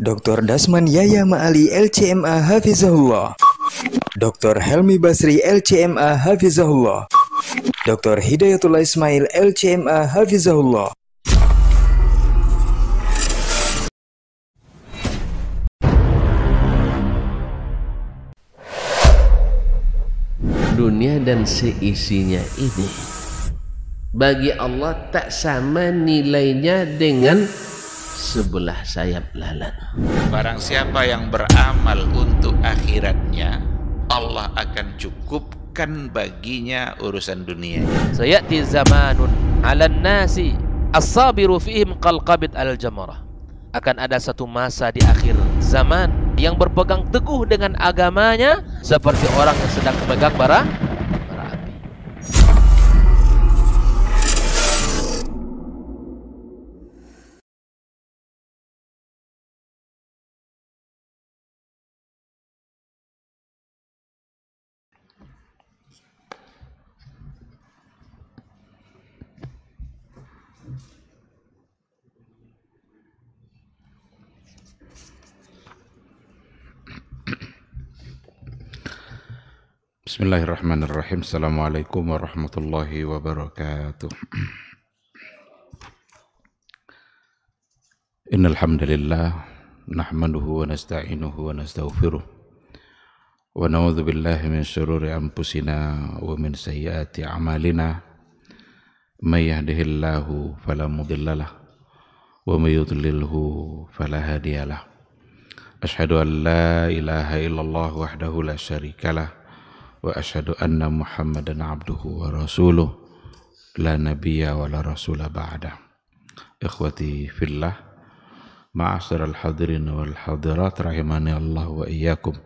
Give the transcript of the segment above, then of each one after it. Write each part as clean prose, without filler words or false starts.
Dr. Dasman Yaya Ma'ali LCMA Hafizahullah, Dr. Helmi Basri LCMA Hafizahullah, Dr. Hidayatullah Ismail LCMA Hafizahullah. Dunia dan seisinya ini bagi Allah tak sama nilainya dengan sebelah sayap lalat. Barang siapa yang beramal untuk akhiratnya, Allah akan cukupkan baginya urusan dunia. Sayati zamanun 'alan nasi as-sabiru fihim qalqabit al-jamarah. Akan ada satu masa di akhir zaman yang berpegang teguh dengan agamanya seperti orang yang sedang memegang bara api. Bismillahirrahmanirrahim. Assalamualaikum warahmatullahi wabarakatuh. Innal hamdalillah nahmaduhu wa nasta'inuhu wa nastaghfiruh wa na'udzu billahi min shururi anfusina wa min sayyiati a'malina. May yahdihillahu fala mudhillalah wa may yudlilhu fala hadiyalah. Asyhadu an la ilaha illallah wahdahu la syarikalah wa asyhadu anna Muhammadan abduhu wa rasuluh la nabiyya wa la rasula ba'da. Ikhwati fillah, ma'asyiral hadirin wal hadirat rahimani Allah wa iyyakum.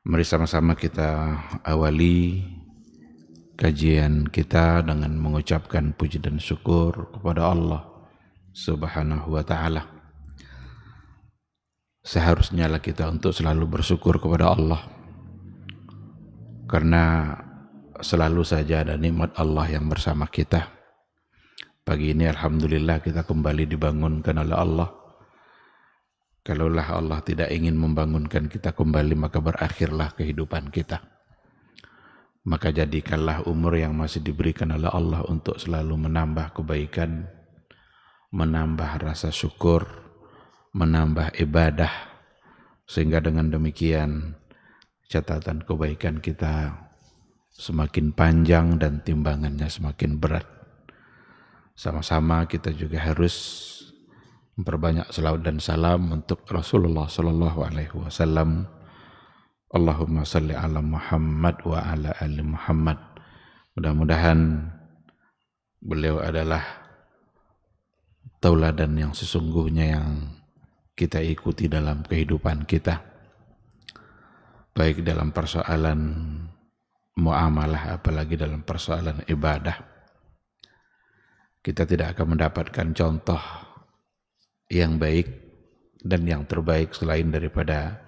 Mari sama-sama kita awali kajian kita dengan mengucapkan puji dan syukur kepada Allah Subhanahu wa taala. Seharusnya lah kita untuk selalu bersyukur kepada Allah, karena selalu saja ada nikmat Allah yang bersama kita. Pagi ini alhamdulillah kita kembali dibangunkan oleh Allah. Kalaulah Allah tidak ingin membangunkan kita kembali, maka berakhirlah kehidupan kita. Maka jadikanlah umur yang masih diberikan oleh Allah untuk selalu menambah kebaikan, menambah rasa syukur, menambah ibadah, sehingga dengan demikian catatan kebaikan kita semakin panjang dan timbangannya semakin berat. Sama-sama kita juga harus memperbanyak selawat dan salam untuk Rasulullah sallallahu alaihi wasallam. Allahumma salli ala Muhammad wa ala ali Muhammad. Mudah-mudahan beliau adalah tauladan yang sesungguhnya yang kita ikuti dalam kehidupan kita, baik dalam persoalan muamalah apalagi dalam persoalan ibadah. Kita tidak akan mendapatkan contoh yang baik dan yang terbaik selain daripada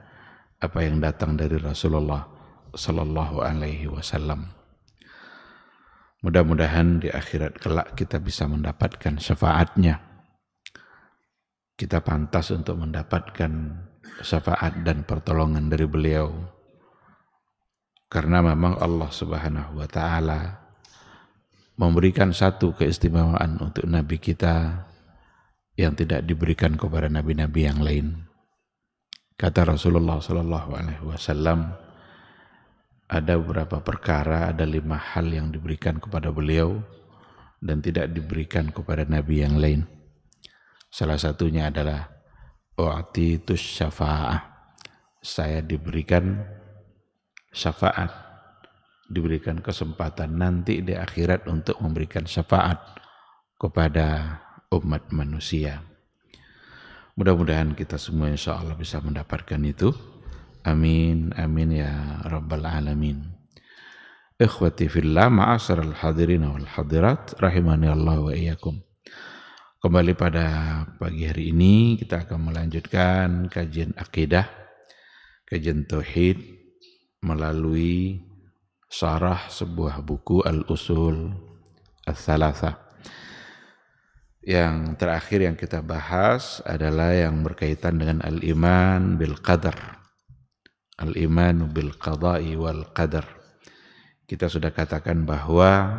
apa yang datang dari Rasulullah sallallahu alaihi wasallam. Mudah-mudahan di akhirat kelak kita bisa mendapatkan syafaatnya. Kita pantas untuk mendapatkan syafaat dan pertolongan dari beliau, karena memang Allah Subhanahu wa taala memberikan satu keistimewaan untuk nabi kita yang tidak diberikan kepada nabi-nabi yang lain. Kata Rasulullah sallallahu alaihi wasallam, ada beberapa perkara, ada 5 hal yang diberikan kepada beliau dan tidak diberikan kepada nabi yang lain. Salah satunya adalah u'titus syafa'ah. Saya diberikan syafaat, diberikan kesempatan nanti di akhirat untuk memberikan syafaat kepada umat manusia. Mudah-mudahan kita semua insya Allah bisa mendapatkan itu. Amin, amin ya rabbal alamin. Ikhwati fillah, ma'asyiral hadirin wal hadirat rahimani Allah wa iyyakum. Kembali pada pagi hari ini kita akan melanjutkan kajian akidah, kajian tauhid melalui syarah sebuah buku Al-Usul Ats-Tsalatsah Yang terakhir yang kita bahas adalah yang berkaitan dengan al-iman bil qadar. Al-iman bil qada'i wal qadar. Kita sudah katakan bahwa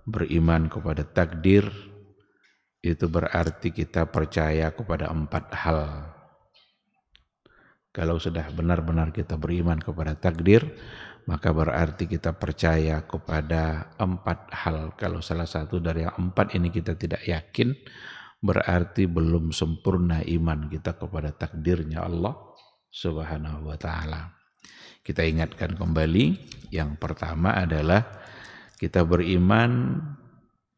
beriman kepada takdir itu berarti kita percaya kepada 4 hal. Kalau sudah benar-benar kita beriman kepada takdir, maka berarti kita percaya kepada 4 hal. Kalau salah satu dari yang 4 ini kita tidak yakin, berarti belum sempurna iman kita kepada takdirnya Allah Subhanahu wa ta'ala. Kita ingatkan kembali, yang pertama adalah kita beriman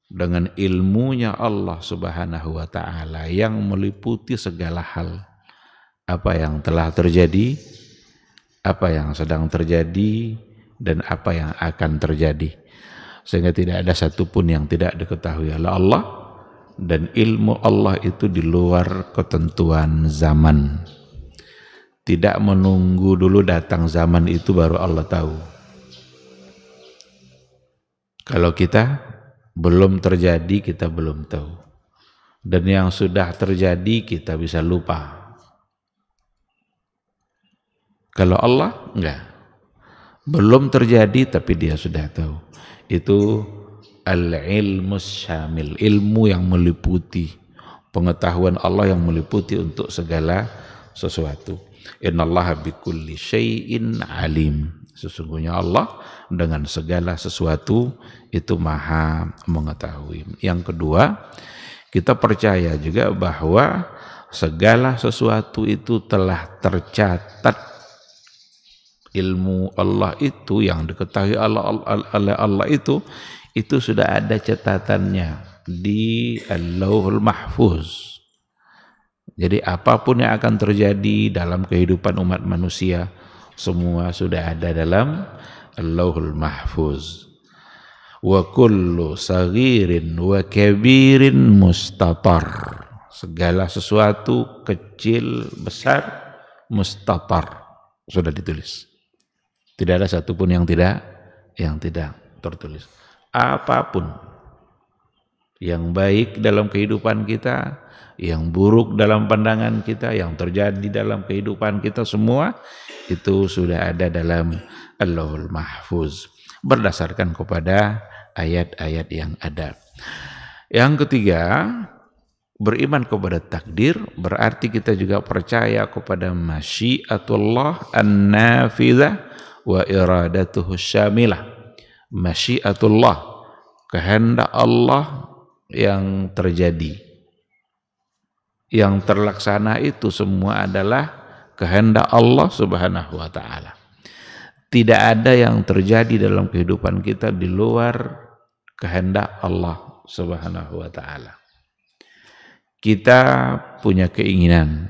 dengan ilmunya Allah Subhanahu wa ta'ala yang meliputi segala hal. Apa yang telah terjadi, apa yang sedang terjadi, dan apa yang akan terjadi. Sehingga tidak ada satupun yang tidak diketahui oleh Allah, dan ilmu Allah itu di luar ketentuan zaman. Tidak menunggu dulu datang zaman itu baru Allah tahu. Kalau kita belum terjadi, kita belum tahu. Dan yang sudah terjadi kita bisa lupa. Kalau Allah enggak, belum terjadi tapi dia sudah tahu. Itu al-ilmu syamil, ilmu yang meliputi, pengetahuan Allah yang meliputi untuk segala sesuatu. Innallaha bikulli syai'in alim. Sesungguhnya Allah dengan segala sesuatu itu maha mengetahui. Yang kedua, kita percaya juga bahwa segala sesuatu itu telah tercatat. Ilmu Allah itu yang diketahui oleh Allah itu sudah ada catatannya di Al-Lauhul Mahfuz. Jadi apapun yang akan terjadi dalam kehidupan umat manusia, semua sudah ada dalam Al-Lauhul Mahfuz. Wa kullu saghirin wa kabirin mustatar. Segala sesuatu kecil, besar, mustatar, sudah ditulis. Tidak ada satupun yang tidak tertulis. Apapun yang baik dalam kehidupan kita, yang buruk dalam pandangan kita, yang terjadi dalam kehidupan kita, semua itu sudah ada dalam Al-Lauhul Mahfuz berdasarkan kepada ayat-ayat yang ada. Yang ketiga, beriman kepada takdir berarti kita juga percaya kepada masyiatullah an-nafidzah wa iradatuhu syamilah. Masyiatullah, kehendak Allah yang terjadi, yang terlaksana itu semua adalah kehendak Allah Subhanahu wa ta'ala. Tidak ada yang terjadi dalam kehidupan kita di luar kehendak Allah Subhanahu wa ta'ala. Kita punya keinginan,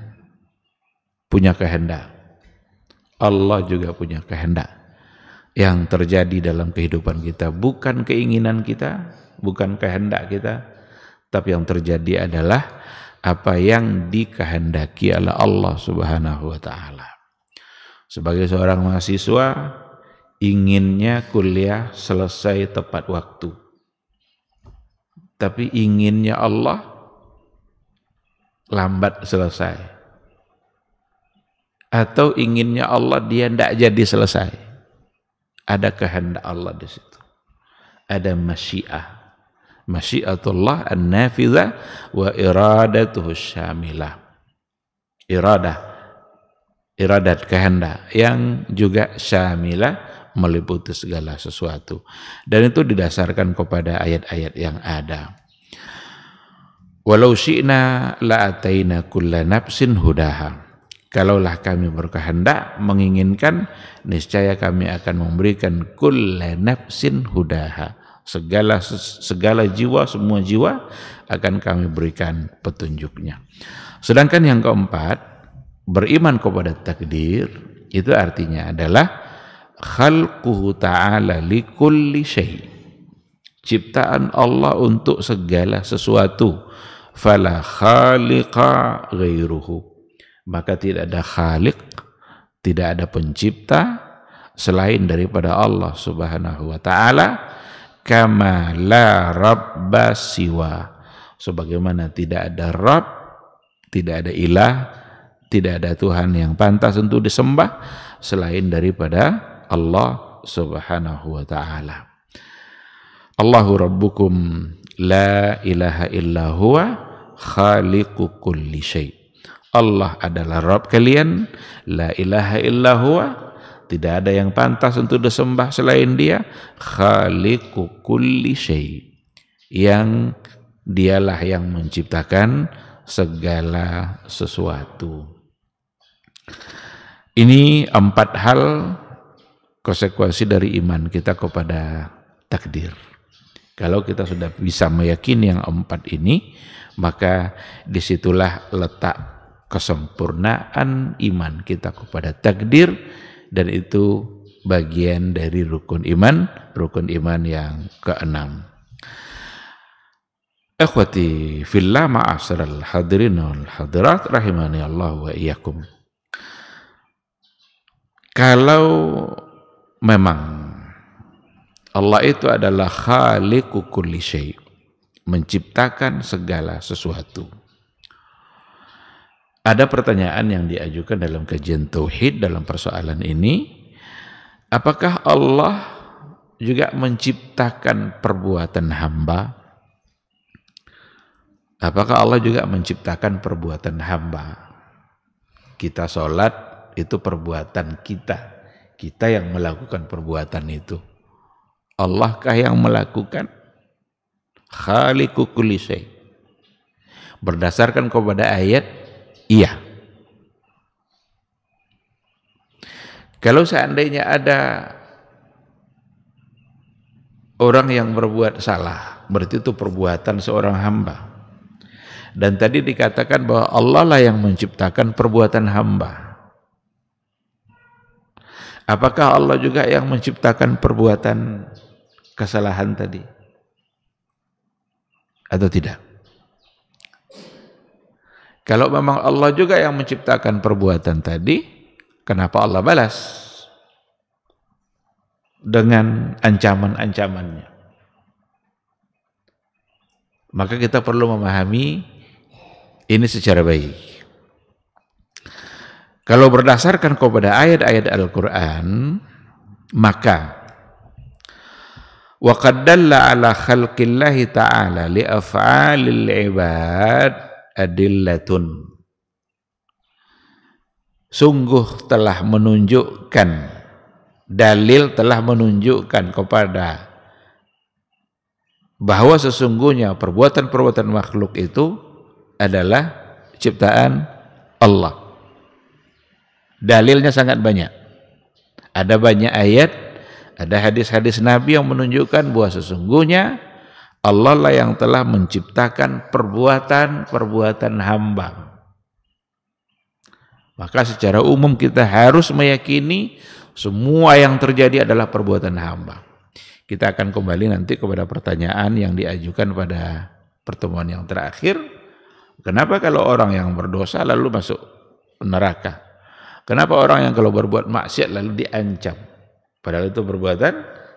punya kehendak. Allah juga punya kehendak. Yang terjadi dalam kehidupan kita bukan keinginan kita, bukan kehendak kita, tapi yang terjadi adalah apa yang dikehendaki oleh Allah Subhanahu wa ta'ala. Sebagai seorang mahasiswa, inginnya kuliah selesai tepat waktu. Tapi inginnya Allah lambat selesai. Atau inginnya Allah dia tidak jadi selesai. Ada kehendak Allah di situ. Ada masyiah. Masyiatullah an-nafidzah wa iradatuhu syamilah. Iradat kehendak yang juga syamilah, meliputi segala sesuatu. Dan itu didasarkan kepada ayat-ayat yang ada. Walau syi'na la'ataina kulla nafsin hudaha. Kalaulah kami berkehendak, menginginkan, niscaya kami akan memberikan kulla nafsin hudaha. Segala jiwa, semua jiwa akan kami berikan petunjuknya. Sedangkan yang keempat, beriman kepada takdir, itu artinya adalah khalquhu ta'ala li kulli syai'. Ciptaan Allah untuk segala sesuatu. Fala khaliqa ghairuhu. Maka tidak ada khaliq, tidak ada pencipta selain daripada Allah Subhanahu wa ta'ala. Kama la rabba siwa. sebagaimana tidak ada Rabb, tidak ada ilah, tidak ada Tuhan yang pantas untuk disembah selain daripada Allah Subhanahu wa ta'ala. Allahu rabbukum la ilaha illa huwa khaliqu kulli syai'. Allah adalah Rabb kalian, la ilaha illa huwa, tidak ada yang pantas untuk disembah selain Dia, khaliqu kulli syai', yang Dialah yang menciptakan segala sesuatu. Ini 4 hal konsekuensi dari iman kita kepada takdir. Kalau kita sudah bisa meyakini yang 4 ini, maka disitulah letak kesempurnaan iman kita kepada takdir, dan itu bagian dari rukun iman yang ke-6. Ikhwati fillah, ma'asyiral hadirin wal hadirat rahimani Allah wa iyyakum. Kalau memang Allah itu adalah khaliqu kulli syai', menciptakan segala sesuatu, ada pertanyaan yang diajukan dalam kajian tauhid dalam persoalan ini, apakah Allah juga menciptakan perbuatan hamba? Apakah Allah juga menciptakan perbuatan hamba? Kita sholat itu perbuatan kita yang melakukan perbuatan itu. Allahkah yang melakukan? Khaliqu kulli syai'. Berdasarkan kepada ayat, iya. Kalau seandainya ada orang yang berbuat salah, berarti itu perbuatan seorang hamba. Dan tadi dikatakan bahwa Allah lah yang menciptakan perbuatan hamba. Apakah Allah juga yang menciptakan perbuatan kesalahan tadi? Atau tidak? Kalau memang Allah juga yang menciptakan perbuatan tadi, kenapa Allah balas dengan ancaman-ancamannya? Maka kita perlu memahami ini secara baik. Kalau berdasarkan kepada ayat-ayat Al-Quran, maka wa qad dalla ala khalqillahi ta'ala li af'alil ibad adillatun. Sungguh telah menunjukkan, dalil telah menunjukkan kepada bahwa sesungguhnya perbuatan-perbuatan makhluk itu adalah ciptaan Allah. Dalilnya sangat banyak. Ada banyak ayat, ada hadis-hadis Nabi yang menunjukkan bahwa sesungguhnya Allah lah yang telah menciptakan perbuatan-perbuatan hamba. Maka secara umum kita harus meyakini semua yang terjadi adalah perbuatan hamba. Kita akan kembali nanti kepada pertanyaan yang diajukan pada pertemuan yang terakhir. Kenapa kalau orang yang berdosa lalu masuk neraka? Kenapa orang yang kalau berbuat maksiat lalu diancam? Padahal itu perbuatan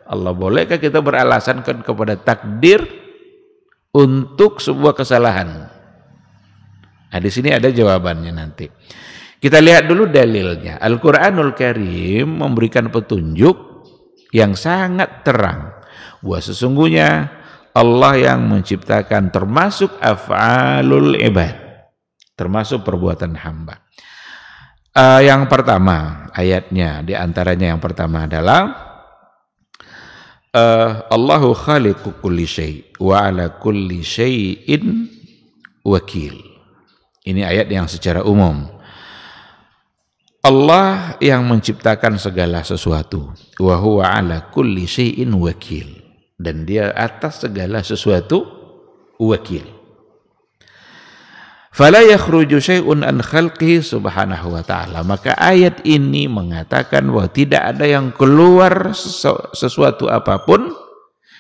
Allah. Bolehkah kita beralasankan kepada takdir untuk sebuah kesalahan? Nah, di sini ada jawabannya nanti. Kita lihat dulu dalilnya. Al-Quranul Karim memberikan petunjuk yang sangat terang bahwa sesungguhnya Allah yang menciptakan termasuk af'alul ibad, termasuk perbuatan hamba. Yang pertama ayatnya, diantaranya yang pertama adalah Allahu khaliqu kulli syai' wa ala kulli syai'in wakil. Ini ayat yang secara umum. Allah yang menciptakan segala sesuatu, wa huwa ala kulli syai'in wakil. Dan dia atas segala sesuatu wakil. Fala yakhruju syai'un an khalqihi subhanahu wa ta'ala. Maka ayat ini mengatakan bahwa tidak ada yang keluar sesuatu apapun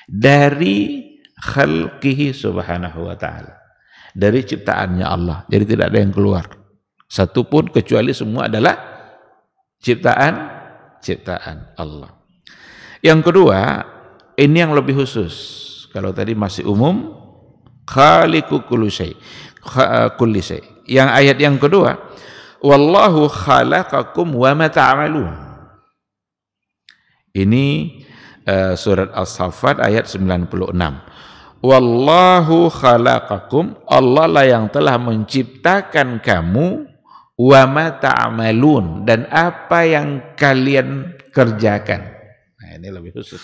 dari khalqihi subhanahu wa ta'ala, dari ciptaannya Allah. Jadi tidak ada yang keluar satu pun, kecuali semua adalah ciptaan Allah. Yang kedua, ini yang lebih khusus. Kalau tadi masih umum, khaliqu kulli syai. Yang ayat yang kedua, wallahu khalaqakum wa ma ta'malun. Ini surat As-Saffat ayat 96. Wallahu khalaqakum, Allah lah yang telah menciptakan kamu, wa ma ta'malun, dan apa yang kalian kerjakan. Nah, ini lebih khusus.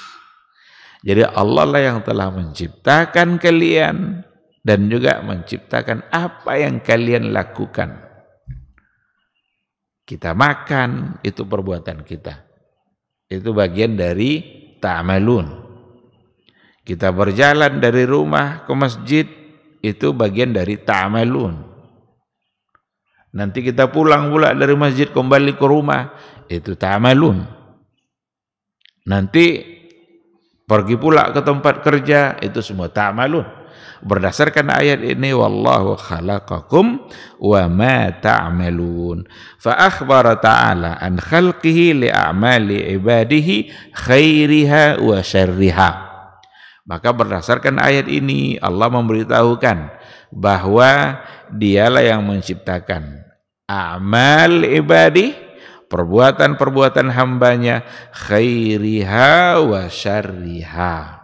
Jadi Allah lah yang telah menciptakan kalian dan juga menciptakan apa yang kalian lakukan. Kita makan, itu perbuatan kita. Itu bagian dari ta'malun. Kita berjalan dari rumah ke masjid, itu bagian dari ta'malun. Nanti kita pulang pula dari masjid kembali ke rumah, itu ta'malun. Nanti pergi pula ke tempat kerja, itu semua ta'malun. Berdasarkan ayat ini, wallahu khalaqakum wa ma ta'malun. Fa akhbara ta'ala an khalqihi li a'mali ibadihi khairiha wa syarriha. Maka berdasarkan ayat ini Allah memberitahukan bahwa dialah yang menciptakan a'mal ibadih, perbuatan-perbuatan hambanya, khairiha wa syarriha.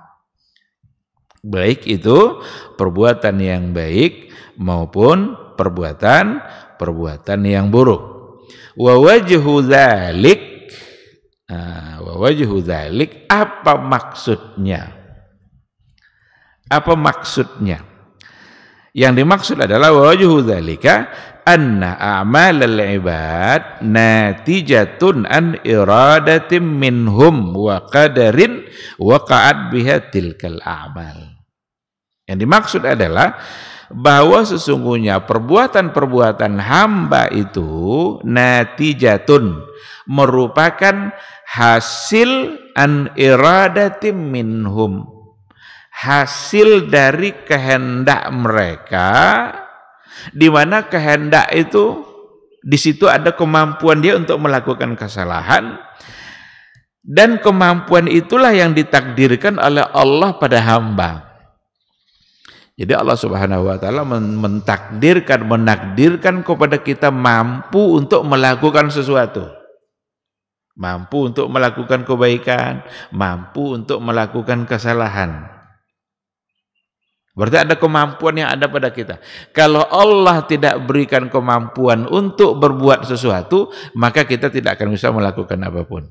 Baik itu perbuatan yang baik maupun perbuatan yang buruk. Wa wajhu dzalik, apa maksudnya? Apa maksudnya? Yang dimaksud adalah wajhu dzalika anna a'malal ibad natijatun an iradatin minhum wa qadarin waqa'at biha tilkal a'mal. Yang dimaksud adalah bahwa sesungguhnya perbuatan-perbuatan hamba itu natijatun, merupakan hasil an iradatin minhum, hasil dari kehendak mereka, di mana kehendak itu di situ ada kemampuan dia untuk melakukan kesalahan, dan kemampuan itulah yang ditakdirkan oleh Allah pada hamba. Jadi Allah Subhanahu wa taala menakdirkan kepada kita mampu untuk melakukan sesuatu. Mampu untuk melakukan kebaikan, mampu untuk melakukan kesalahan. Berarti ada kemampuan yang ada pada kita. Kalau Allah tidak berikan kemampuan untuk berbuat sesuatu, maka kita tidak akan bisa melakukan apapun.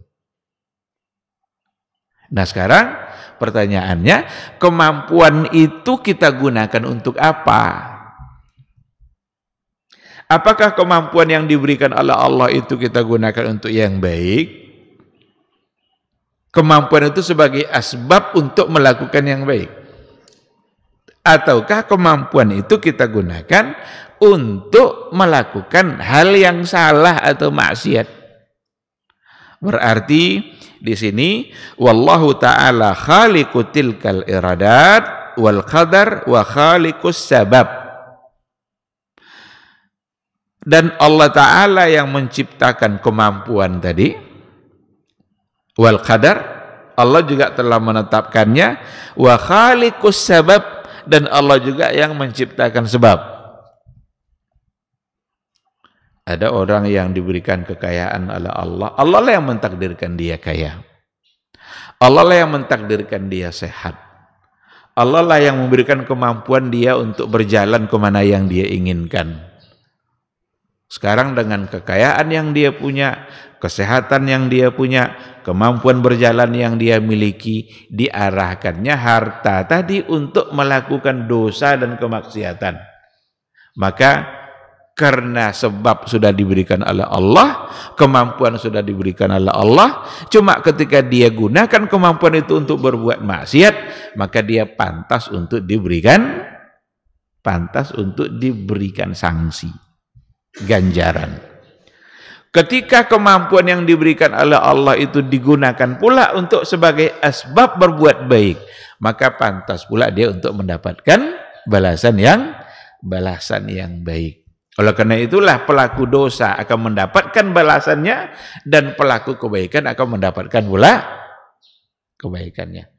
Nah sekarang pertanyaannya, kemampuan itu kita gunakan untuk apa? Apakah kemampuan yang diberikan oleh Allah itu kita gunakan untuk yang baik? Kemampuan itu sebagai asbab untuk melakukan yang baik? Ataukah kemampuan itu kita gunakan untuk melakukan hal yang salah atau maksiat? Berarti di sini wallahu ta'ala khaliqu tilkal iradat wal qadar wa khaliqus sabab. Dan Allah Ta'ala yang menciptakan kemampuan tadi, wal qadar, Allah juga telah menetapkannya, wa khaliqus sabab, dan Allah juga yang menciptakan sebab. Ada orang yang diberikan kekayaan oleh Allah, Allah lah yang mentakdirkan dia kaya. Allah lah yang mentakdirkan dia sehat. Allah lah yang memberikan kemampuan dia untuk berjalan kemana yang dia inginkan. Sekarang dengan kekayaan yang dia punya, kesehatan yang dia punya, kemampuan berjalan yang dia miliki, diarahkannya harta tadi untuk melakukan dosa dan kemaksiatan. Maka karena sebab sudah diberikan oleh Allah, kemampuan sudah diberikan oleh Allah, cuma ketika dia gunakan kemampuan itu untuk berbuat maksiat, maka dia pantas untuk diberikan sanksi, ganjaran. Ketika kemampuan yang diberikan oleh Allah itu digunakan pula untuk sebagai asbab berbuat baik, maka pantas pula dia untuk mendapatkan balasan yang baik. Oleh karena itulah pelaku dosa akan mendapatkan balasannya, dan pelaku kebaikan akan mendapatkan pula kebaikannya.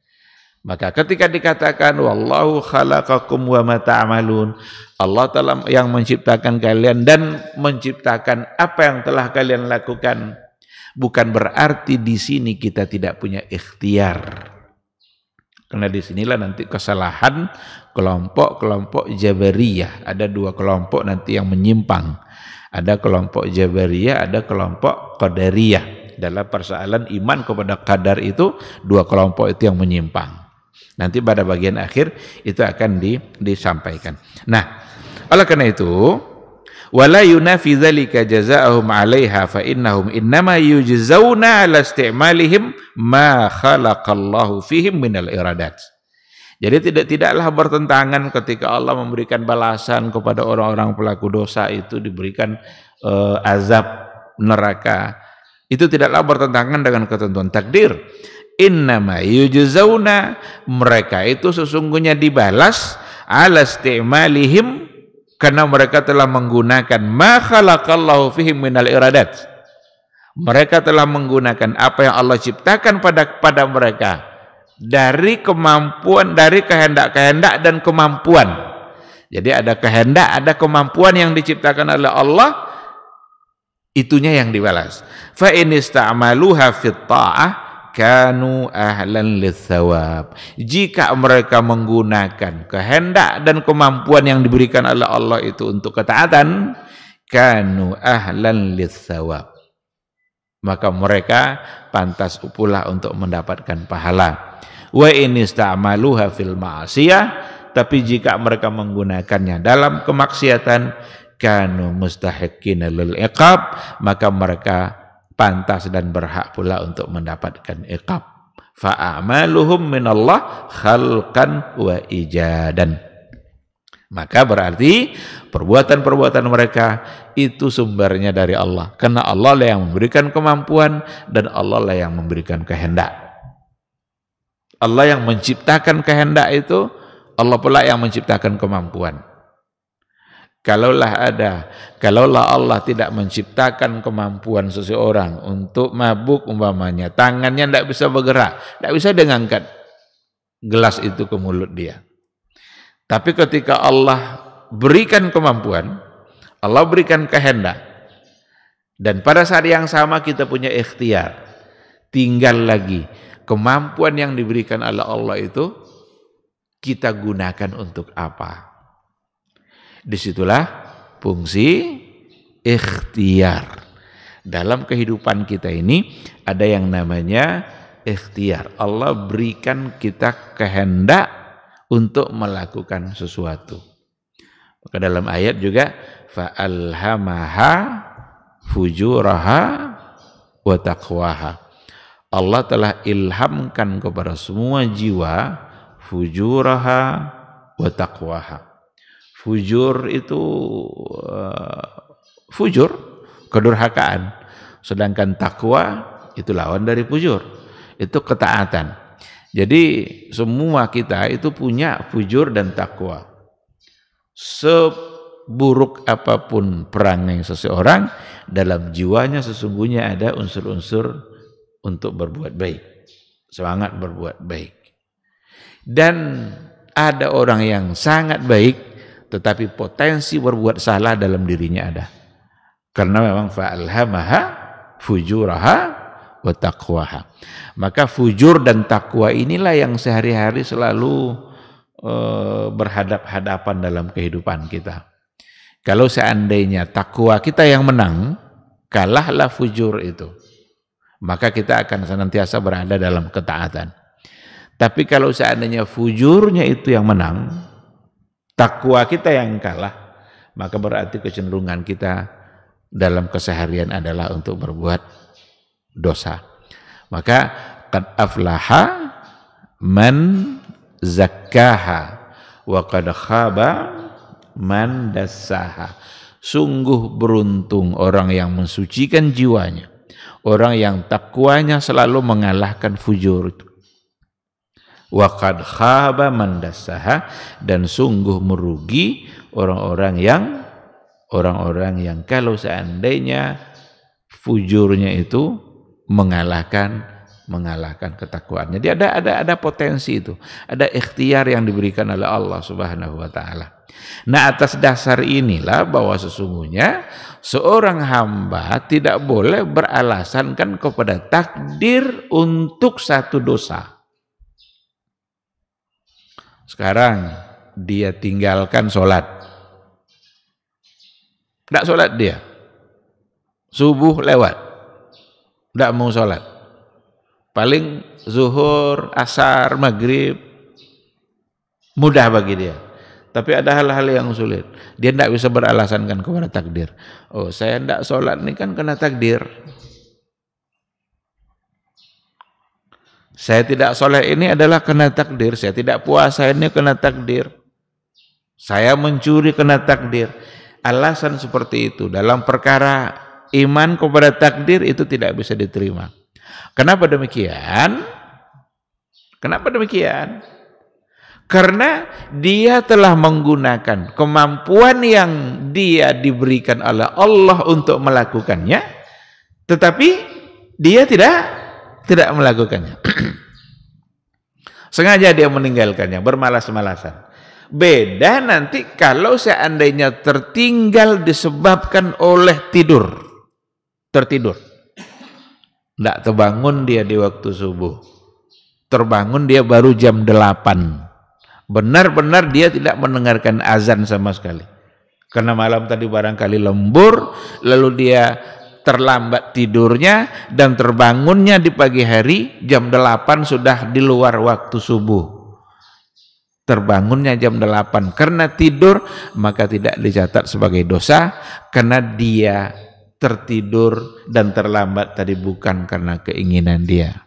Maka ketika dikatakan wallahu khalaqakum wa ma ta'malun, Allah telah yang menciptakan kalian dan menciptakan apa yang telah kalian lakukan, bukan berarti di sini kita tidak punya ikhtiar. Karena di sinilah nanti kesalahan kelompok-kelompok Jabariyah. Ada dua kelompok nanti yang menyimpang. Ada kelompok Jabariyah, ada kelompok Qadariyah. Dalam persoalan iman kepada qadar itu, dua kelompok itu yang menyimpang. Nanti pada bagian akhir itu akan disampaikan. Nah, oleh karena itu, wala yunafi dzalika jazaa'uhum 'alaiha fa innahum innama yujzauna 'ala isti'malihim ma khalaqallahu fihim minal iradat. Jadi tidaklah bertentangan ketika Allah memberikan balasan kepada orang-orang pelaku dosa itu diberikan azab neraka. Itu tidaklah bertentangan dengan ketentuan takdir. Innama yujzauna, mereka itu sesungguhnya dibalas 'ala isti'malihim karena mereka telah menggunakan ma khalaqallahu fihim minal iradat. Mereka telah menggunakan apa yang Allah ciptakan pada mereka dari kemampuan, dari kehendak-kehendak dan kemampuan. Jadi ada kehendak, ada kemampuan yang diciptakan oleh Allah, itunya yang dibalas. Fa in ista'maluha fit ta'ah kanu ahlan litsawab. Jika mereka menggunakan kehendak dan kemampuan yang diberikan oleh Allah itu untuk ketaatan, kanu ahlan litsawab, maka mereka pantas pula untuk mendapatkan pahala. Wa in ista'maluha fil ma'siyah, tapi jika mereka menggunakannya dalam kemaksiatan, kanu mustahiqqina lil iqab, maka mereka pantas dan berhak pula untuk mendapatkan iqab. Fa'amaluhum minallah khalqan wa ijadan. Maka berarti perbuatan-perbuatan mereka itu sumbernya dari Allah. Karena Allah lah yang memberikan kemampuan dan Allah lah yang memberikan kehendak. Allah yang menciptakan kehendak itu, Allah pula yang menciptakan kemampuan. Kalaulah Allah tidak menciptakan kemampuan seseorang untuk mabuk umpamanya, tangannya tidak bisa bergerak, tidak bisa dia ngangkat gelas itu ke mulut dia. Tapi ketika Allah berikan kemampuan, Allah berikan kehendak, dan pada saat yang sama kita punya ikhtiar, tinggal lagi kemampuan yang diberikan oleh Allah itu kita gunakan untuk apa? Disitulah fungsi ikhtiar. Dalam kehidupan kita ini ada yang namanya ikhtiar. Allah berikan kita kehendak untuk melakukan sesuatu. Maka dalam ayat juga fa'alhamaha fujuraha wa taqwaha. Allah telah ilhamkan kepada semua jiwa fujuraha wa taqwaha. Fujur itu fujur, kedurhakaan. Sedangkan takwa itu lawan dari fujur, itu ketaatan. Jadi semua kita itu punya fujur dan takwa. Seburuk apapun perangai seseorang, dalam jiwanya sesungguhnya ada unsur-unsur untuk berbuat baik, semangat berbuat baik. Dan ada orang yang sangat baik tetapi potensi berbuat salah dalam dirinya ada. Karena memang fa'alhamaha fujuraha wa taqwaha. Maka fujur dan takwa inilah yang sehari-hari selalu berhadap-hadapan dalam kehidupan kita. Kalau seandainya takwa kita yang menang, kalahlah fujur itu, maka kita akan senantiasa berada dalam ketaatan. Tapi kalau seandainya fujurnya itu yang menang, takwa kita yang kalah, maka berarti kecenderungan kita dalam keseharian adalah untuk berbuat dosa. Maka qad aflaha man zakkaha wa qad khaba man dassaha. Sungguh beruntung orang yang mensucikan jiwanya, orang yang takwanya selalu mengalahkan fujur itu. Wa qad khaba man dassaha, dan sungguh merugi orang-orang yang kalau seandainya fujurnya itu mengalahkan mengalahkan ketakwaannya. Dia ada potensi itu, ada ikhtiar yang diberikan oleh Allah Subhanahu wa taala. Nah, atas dasar inilah bahwa sesungguhnya seorang hamba tidak boleh beralasankan kepada takdir untuk satu dosa. Sekarang dia tinggalkan sholat, tidak sholat dia, subuh lewat, tidak mau sholat, paling zuhur, asar, maghrib mudah bagi dia. Tapi ada hal-hal yang sulit. Dia tidak bisa beralasankan kepada takdir. Oh, saya tidak sholat ini kan kena takdir. Saya tidak sholat ini adalah kena takdir. Saya tidak puasa ini kena takdir. Saya mencuri kena takdir. Alasan seperti itu dalam perkara iman kepada takdir itu tidak bisa diterima. Kenapa demikian? Kenapa demikian? Karena dia telah menggunakan kemampuan yang dia diberikan oleh Allah untuk melakukannya, tetapi dia tidak melakukannya. Sengaja dia meninggalkannya, bermalas-malasan. Beda nanti kalau seandainya tertinggal disebabkan oleh tertidur. Tidak terbangun dia di waktu subuh. Terbangun dia baru jam 8. Benar-benar dia tidak mendengarkan azan sama sekali. Karena malam tadi barangkali lembur, lalu dia terlambat tidurnya dan terbangunnya di pagi hari jam 8 sudah di luar waktu subuh. Terbangunnya jam 8 karena tidur, maka tidak dicatat sebagai dosa karena dia tertidur dan terlambat tadi bukan karena keinginan dia.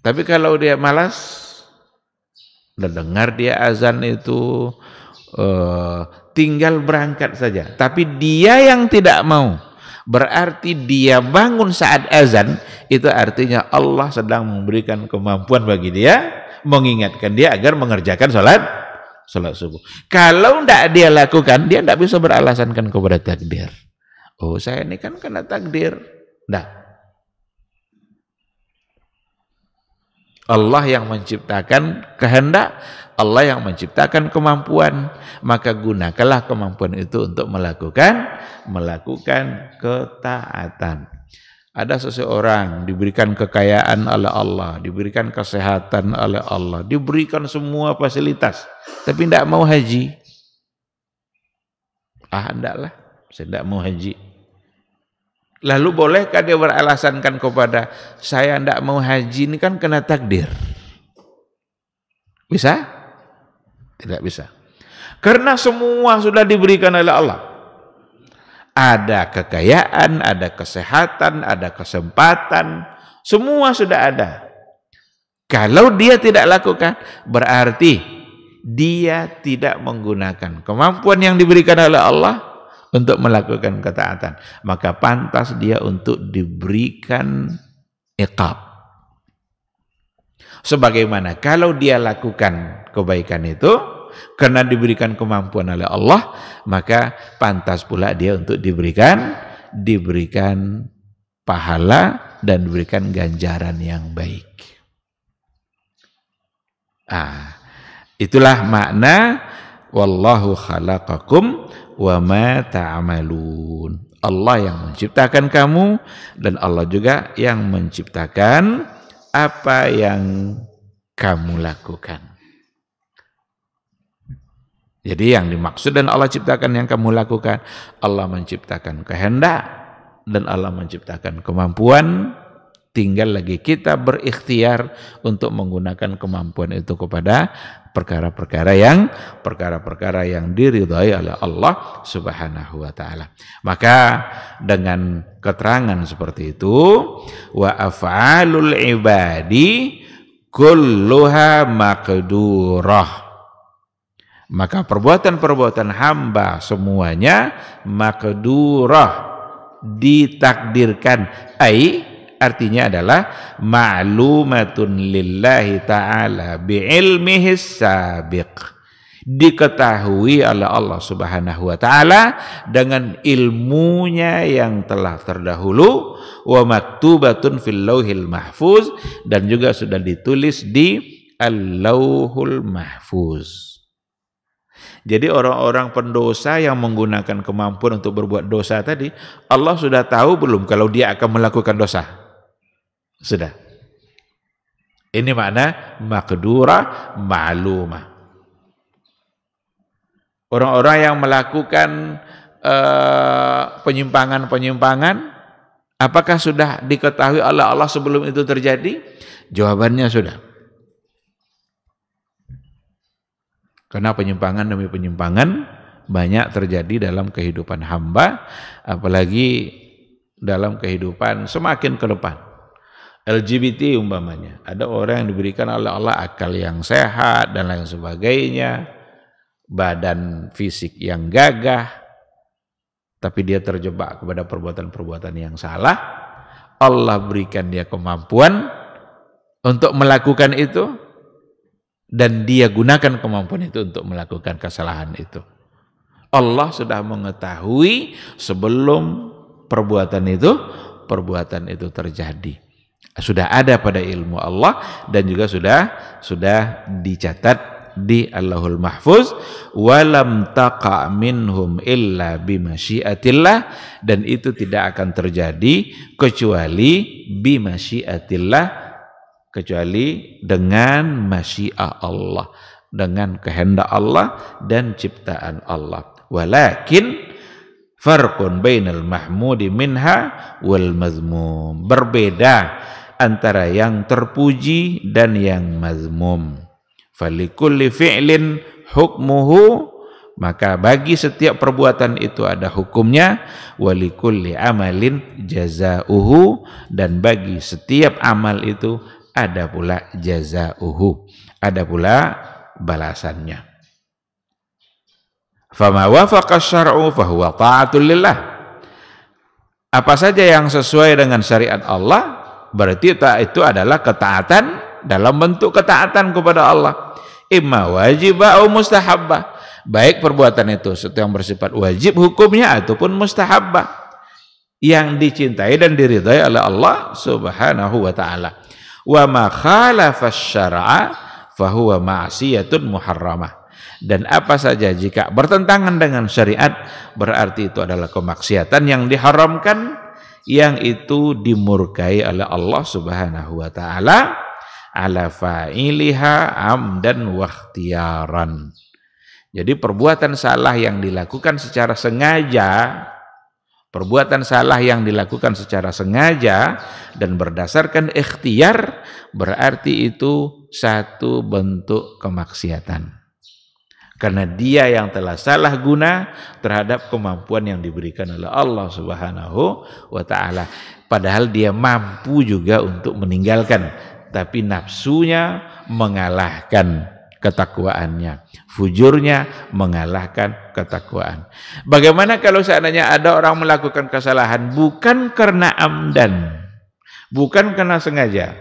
Tapi kalau dia malas, udah dengar dia azan itu tinggal berangkat saja. Tapi dia yang tidak mau, berarti dia bangun saat azan, itu artinya Allah sedang memberikan kemampuan bagi dia, mengingatkan dia agar mengerjakan sholat subuh. Kalau tidak dia lakukan, dia tidak bisa beralasankan kepada takdir. Oh, saya ini kan kena takdir. Tidak. Allah yang menciptakan kehendak, Allah yang menciptakan kemampuan, maka gunakanlah kemampuan itu untuk melakukan ketaatan. Ada seseorang diberikan kekayaan oleh Allah, diberikan kesehatan oleh Allah, diberikan semua fasilitas, tapi tidak mau haji. Tidaklah, saya tidak mau haji. Lalu bolehkah dia beralasankan kepada saya tidak mau haji ini kan kena takdir? Bisa? Tidak bisa. Karena semua sudah diberikan oleh Allah. Ada kekayaan, ada kesehatan, ada kesempatan, semua sudah ada. Kalau dia tidak lakukan, berarti dia tidak menggunakan kemampuan yang diberikan oleh Allah untuk melakukan ketaatan, maka pantas dia untuk diberikan iqab. Sebagaimana kalau dia lakukan kebaikan itu karena diberikan kemampuan oleh Allah, maka pantas pula dia untuk diberikan pahala dan diberikan ganjaran yang baik. Itulah makna wallahu khalaqakum wa ma ta'malun. Allah yang menciptakan kamu dan Allah juga yang menciptakan apa yang kamu lakukan. Jadi yang dimaksud dan Allah ciptakan yang kamu lakukan, Allah menciptakan kehendak dan Allah menciptakan kemampuan. Tinggal lagi kita berikhtiar untuk menggunakan kemampuan itu kepada perkara-perkara yang diridhai oleh Allah Subhanahu wa taala. Maka dengan keterangan seperti itu, wa af'alul ibadi kulluha maqdurah. Maka perbuatan-perbuatan hamba semuanya maqdurah, ditakdirkan. Artinya adalah ma'lumatun lillahi ta'ala bi'ilmihi sabiq, diketahui oleh Allah Subhanahu wa taala dengan ilmunya yang telah terdahulu, wa maktubatun fil lauhil mahfuz, dan juga sudah ditulis di al-lauhul mahfuz. Jadi orang-orang pendosa yang menggunakan kemampuan untuk berbuat dosa tadi, Allah sudah tahu belum kalau dia akan melakukan dosa? Sudah. Ini makna maqdurah ma'lumah. Orang-orang yang melakukan penyimpangan-penyimpangan, apakah sudah diketahui oleh Allah sebelum itu terjadi? Jawabannya sudah. Karena penyimpangan demi penyimpangan banyak terjadi dalam kehidupan hamba, apalagi dalam kehidupan semakin ke depan. LGBT umpamanya, ada orang yang diberikan oleh Allah akal yang sehat dan lain sebagainya, badan fisik yang gagah, tapi dia terjebak kepada perbuatan-perbuatan yang salah. Allah berikan dia kemampuan untuk melakukan itu, dan dia gunakan kemampuan itu untuk melakukan kesalahan itu. Allah sudah mengetahui sebelum perbuatan itu terjadi. Sudah ada pada ilmu Allah, dan juga sudah dicatat di Allahul Mahfuz, walam taqa minhum illa bimasyiatillah, dan itu tidak akan terjadi kecuali bimasyiatillah, kecuali dengan masyiah Allah, dengan kehendak Allah dan ciptaan Allah. Walakin farqun bainal mahmudi minha wal mazmum, berbeda antara yang terpuji dan yang mazmum. Falikulli fi'lin hukmuhu, maka bagi setiap perbuatan itu ada hukumnya. Walikulli amalin jazauhu, dan bagi setiap amal itu ada pula jazauhu, ada pula balasannya. Fama wafaqa syar'u fahuwa ta'atul lillah. Apa saja yang sesuai dengan syariat Allah, berarti itu adalah ketaatan dalam bentuk ketaatan kepada Allah. Imma wajib atau mustahabbah, baik perbuatan itu yang bersifat wajib hukumnya ataupun mustahabbah, yang dicintai dan diridhai oleh Allah Subhanahu wa taala. Wa ma khalafa syar'a fahuwa ma'siyatun muharramah, dan apa saja jika bertentangan dengan syariat berarti itu adalah kemaksiatan yang diharamkan, yang itu dimurkai oleh Allah Subhanahu wa taala, ala fa'iliha amdan wa ikhtiyaran. Jadi perbuatan salah yang dilakukan secara sengaja, perbuatan salah yang dilakukan secara sengaja dan berdasarkan ikhtiar, berarti itu satu bentuk kemaksiatan. Karena dia yang telah salah guna terhadap kemampuan yang diberikan oleh Allah Subhanahu wa taala. Padahal dia mampu juga untuk meninggalkan, tapi nafsunya mengalahkan ketakwaannya, fujurnya mengalahkan ketakwaan. Bagaimana kalau seandainya ada orang melakukan kesalahan bukan karena amdan, bukan karena sengaja,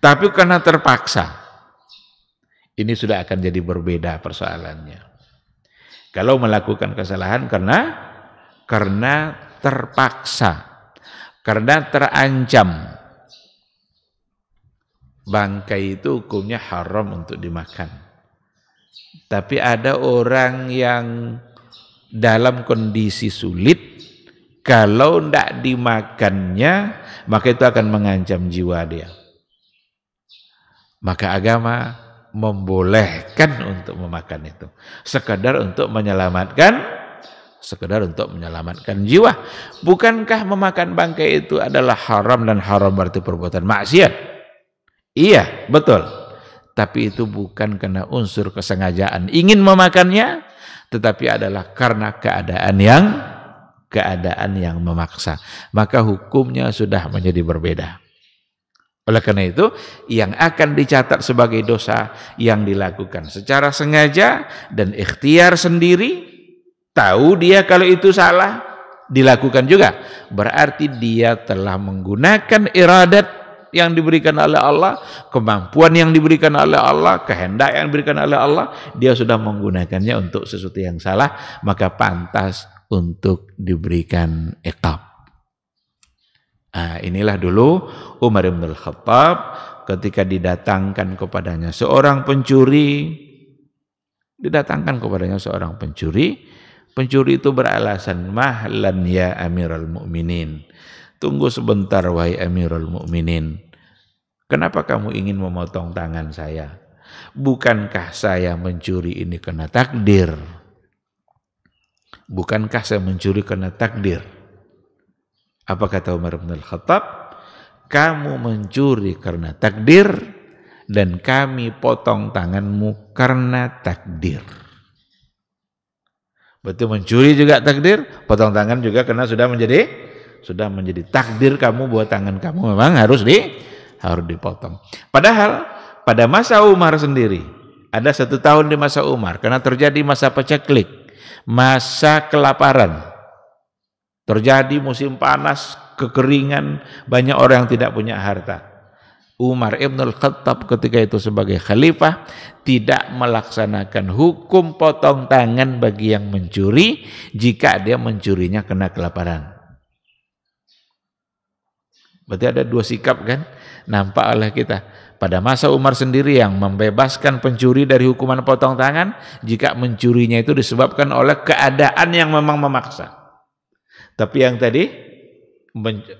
tapi karena terpaksa? Ini sudah akan jadi berbeda persoalannya. Kalau melakukan kesalahan karena terpaksa, karena terancam, bangkai itu hukumnya haram untuk dimakan. Tapi ada orang yang dalam kondisi sulit, kalau tidak dimakannya maka itu akan mengancam jiwa dia. Maka agama membolehkan untuk memakan itu, sekadar untuk menyelamatkan jiwa. Bukankah memakan bangkai itu adalah haram, dan haram berarti perbuatan maksiat? Iya, betul. Tapi itu bukan karena unsur kesengajaan ingin memakannya, tetapi adalah karena keadaan yang memaksa. Maka hukumnya sudah menjadi berbeda. Oleh karena itu, yang akan dicatat sebagai dosa yang dilakukan secara sengaja dan ikhtiar sendiri, tahu dia kalau itu salah, dilakukan juga, berarti dia telah menggunakan iradat, yang diberikan oleh Allah, kemampuan yang diberikan oleh Allah, kehendak yang diberikan oleh Allah, dia sudah menggunakannya untuk sesuatu yang salah, maka pantas untuk diberikan iqab. Nah, inilah dulu Umar bin Al-Khattab ketika didatangkan kepadanya seorang pencuri, pencuri itu beralasan, mahlan ya Amirul Mukminin, tunggu sebentar wahai Amirul Mukminin, kenapa kamu ingin memotong tangan saya? Bukankah saya mencuri ini karena takdir? Bukankah saya mencuri karena takdir? Apa kata Umar bin Al-Khattab? Kamu mencuri karena takdir dan kami potong tanganmu karena takdir. Betul, mencuri juga takdir, potong tangan juga karena sudah menjadi takdir kamu buat tangan kamu memang harus dipotong. Padahal pada masa Umar sendiri, ada 1 tahun di masa Umar karena terjadi masa paceklik, masa kelaparan, terjadi musim panas, kekeringan, banyak orang yang tidak punya harta. Umar ibn al-Khattab ketika itu sebagai khalifah tidak melaksanakan hukum potong tangan bagi yang mencuri jika dia mencurinya kena kelaparan. Berarti ada 2 sikap kan nampak oleh kita. Pada masa Umar sendiri yang membebaskan pencuri dari hukuman potong tangan jika mencurinya itu disebabkan oleh keadaan yang memang memaksa. Tapi yang tadi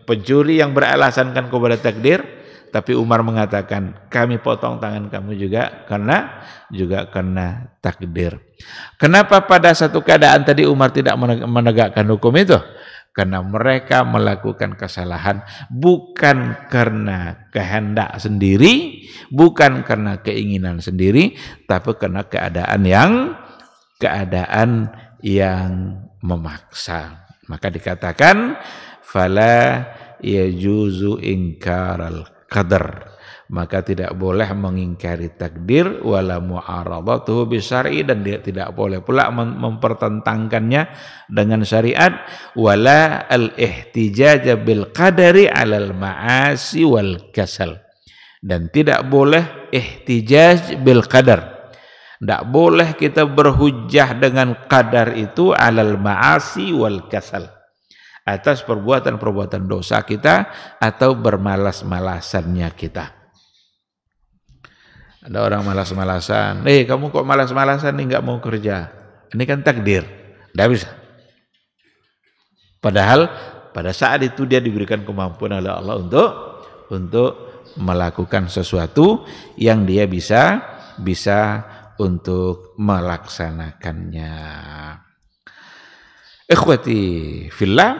pencuri yang beralasankan kepada takdir, tapi Umar mengatakan kami potong tangan kamu juga karena takdir. Kenapa pada satu keadaan tadi Umar tidak menegakkan hukum itu? Karena mereka melakukan kesalahan bukan karena kehendak sendiri, bukan karena keinginan sendiri, tapi karena keadaan yang memaksa. Maka dikatakan fala yajuzu ingkaral qadar, maka tidak boleh mengingkari takdir, wala mu'aradatuhu bisyar'i, dan dia tidak boleh pula mempertentangkannya dengan syariat, wala al-ihtijaj bil qadari 'alal ma'asi wal kasal, dan tidak boleh ihtijaj bil qadar. Tidak boleh kita berhujjah dengan qadar itu 'alal ma'asi wal kasal, atas perbuatan-perbuatan dosa kita atau bermalas-malasannya kita. Ada orang malas-malasan, kamu kok malas-malasan nih, nggak mau kerja, ini kan takdir, tidak bisa. Padahal pada saat itu dia diberikan kemampuan oleh Allah untuk melakukan sesuatu yang dia bisa untuk melaksanakannya. Ikhwati fillah,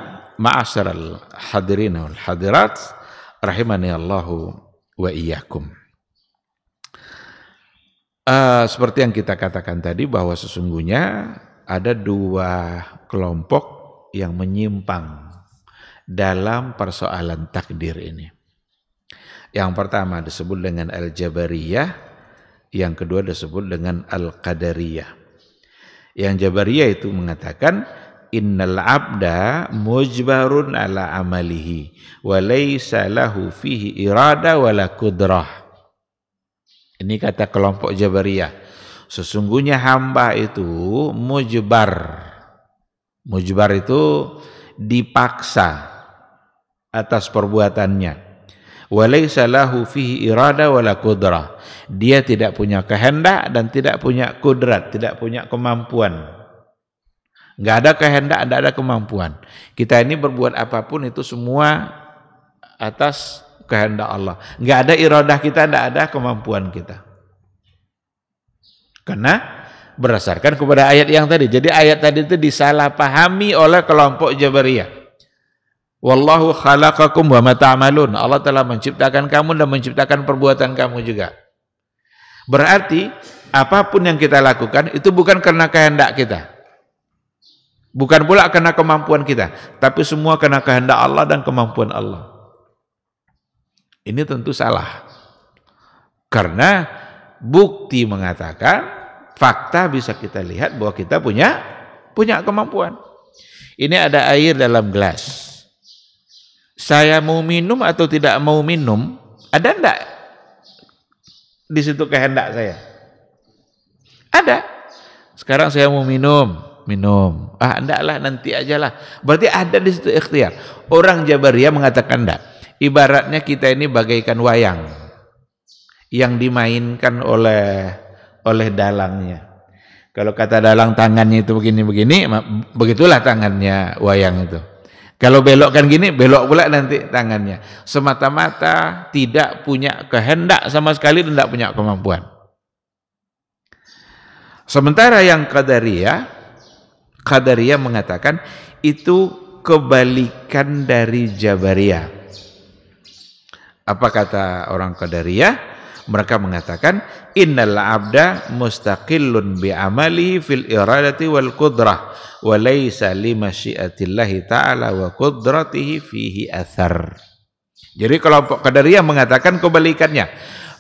ma'asyaral hadirin wal hadirat, rahimani Allahu wa iyyakum. Seperti yang kita katakan tadi bahwa sesungguhnya ada 2 kelompok yang menyimpang dalam persoalan takdir ini. Yang pertama disebut dengan al-Jabariyah, yang kedua disebut dengan al-Qadariyah. Yang Jabariyah itu mengatakan innal abda mujbarun ala amalihi wa laysa lahu fihi irada wala qudrah. Ini kata kelompok Jabariyah. Sesungguhnya hamba itu mujbar. Mujbar itu dipaksa atas perbuatannya. Wa laysa lahu fihi irada wala qudrah. Dia tidak punya kehendak dan tidak punya kudrat, tidak punya kemampuan. Enggak ada kehendak, enggak ada kemampuan. Kita ini berbuat apapun itu semua atas kehendak Allah. Enggak ada iradah kita, enggak ada kemampuan kita. Karena berdasarkan kepada ayat yang tadi. Jadi ayat tadi itu disalahpahami oleh kelompok Jabariyah. Wallahu khalaqakum wa ma ta'malun. Allah telah menciptakan kamu dan menciptakan perbuatan kamu juga. Berarti apapun yang kita lakukan itu bukan karena kehendak kita. Bukan pula karena kemampuan kita, tapi semua karena kehendak Allah dan kemampuan Allah. Ini tentu salah. Karena bukti mengatakan, fakta bisa kita lihat bahwa kita punya kemampuan. Ini ada air dalam gelas. Saya mau minum atau tidak mau minum, Ada enggak di situ kehendak saya? Ada. Sekarang saya mau minum. Endaklah nanti ajalah. Berarti ada di situ ikhtiar. Orang Jabariyah mengatakan enggak. Ibaratnya kita ini bagaikan wayang yang dimainkan oleh dalangnya. Kalau kata dalang tangannya itu begini-begini, begitulah tangannya wayang itu. Kalau belokkan gini, belok pula nanti tangannya. Semata-mata tidak punya kehendak sama sekali dan tidak punya kemampuan. Sementara yang Qadariyah mengatakan itu kebalikan dari Jabariyah. Apa kata orang Qadariyah? Mereka mengatakan innal abda mustaqillun bi amali fil iradati wal qudrah wa laysa li masyiatillahi ta'ala wa qudratihi fihi athar. Jadi kelompok Qadariyah mengatakan kebalikannya,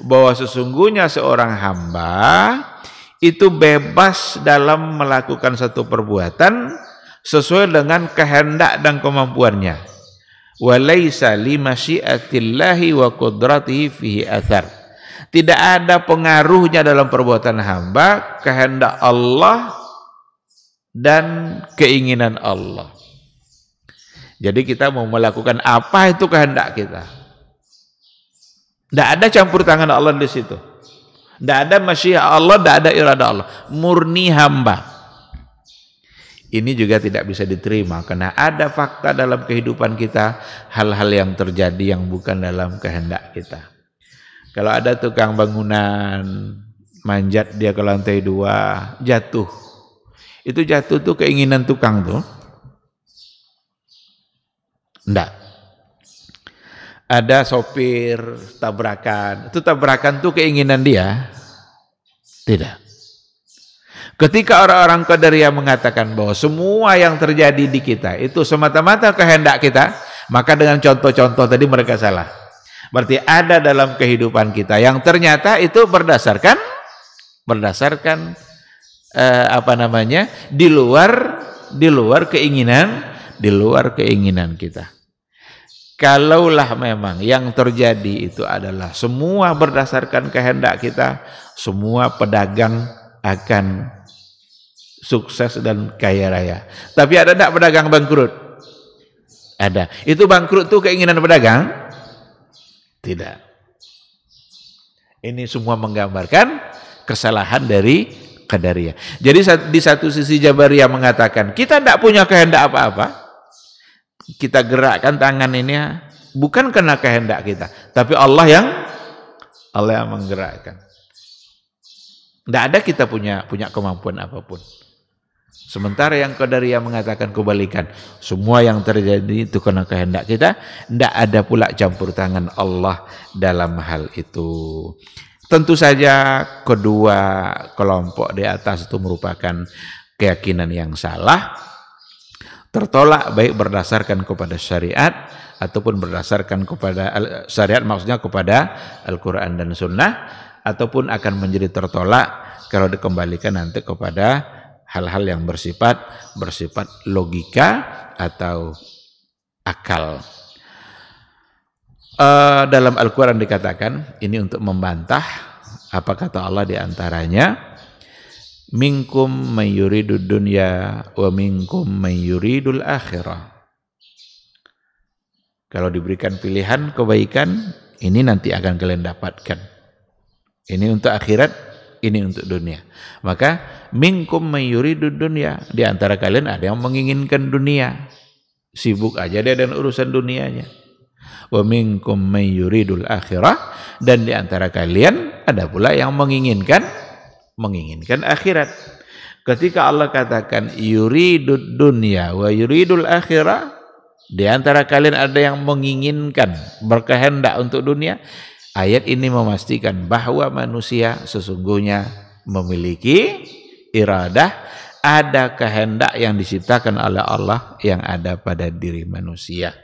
bahwa sesungguhnya seorang hamba itu bebas dalam melakukan satu perbuatan sesuai dengan kehendak dan kemampuannya. Wa laysa li masyiatillahi wa qudratihi fihi athar. Tidak ada pengaruhnya dalam perbuatan hamba kehendak Allah dan keinginan Allah. Jadi kita mau melakukan apa itu kehendak kita. Tidak ada campur tangan Allah di situ. Tidak ada masyiah Allah, tidak ada irada Allah. Murni hamba. Ini juga tidak bisa diterima karena ada fakta dalam kehidupan kita, hal-hal yang terjadi yang bukan dalam kehendak kita. Kalau ada tukang bangunan manjat dia ke lantai 2, jatuh. Itu jatuh tuh keinginan tukang tuh? Enggak. Ada sopir tabrakan. Itu tabrakan tuh keinginan dia? Tidak. Ketika orang-orang Qadariyah mengatakan bahwa semua yang terjadi di kita itu semata-mata kehendak kita, maka dengan contoh-contoh tadi mereka salah. Berarti ada dalam kehidupan kita yang ternyata itu berdasarkan di luar keinginan kita. Kalaulah memang yang terjadi itu adalah semua berdasarkan kehendak kita, semua pedagang akan sukses dan kaya raya. Tapi ada enggak pedagang bangkrut? Ada. Itu bangkrut tuh keinginan pedagang? Tidak. Ini semua menggambarkan kesalahan dari Qadariyah. Jadi di satu sisi Jabariyah mengatakan kita tidak punya kehendak apa-apa. Kita gerakkan tangan ini bukan karena kehendak kita, tapi Allah yang menggerakkan. Tidak ada kita punya kemampuan apapun. Sementara yang Qadariyah mengatakan kebalikan. Semua yang terjadi itu karena kehendak kita. Tidak ada pula campur tangan Allah dalam hal itu. Tentu saja kedua kelompok di atas itu merupakan keyakinan yang salah. Tertolak baik berdasarkan kepada syariat ataupun berdasarkan kepada syariat, maksudnya kepada Al-Quran dan Sunnah, ataupun akan menjadi tertolak kalau dikembalikan nanti kepada hal-hal yang bersifat logika atau akal. Dalam Al-Quran dikatakan, ini untuk membantah apa kata Allah di antaranya, minkum may yuridud dunya wa minkum may yuridul akhirah. Kalau diberikan pilihan kebaikan, ini nanti akan kalian dapatkan. Ini untuk akhirat, ini untuk dunia. Maka minkum may yuridud dunya, di antara kalian ada yang menginginkan dunia, sibuk aja dia dengan urusan dunianya. Wa minkum may yuridul akhirah, dan di antara kalian ada pula yang menginginkan akhirat. Ketika Allah katakan yuridud dunya wa yuridul akhirah, di antara kalian ada yang menginginkan, berkehendak untuk dunia, ayat ini memastikan bahwa manusia sesungguhnya memiliki iradah, ada kehendak yang diciptakan oleh Allah yang ada pada diri manusia.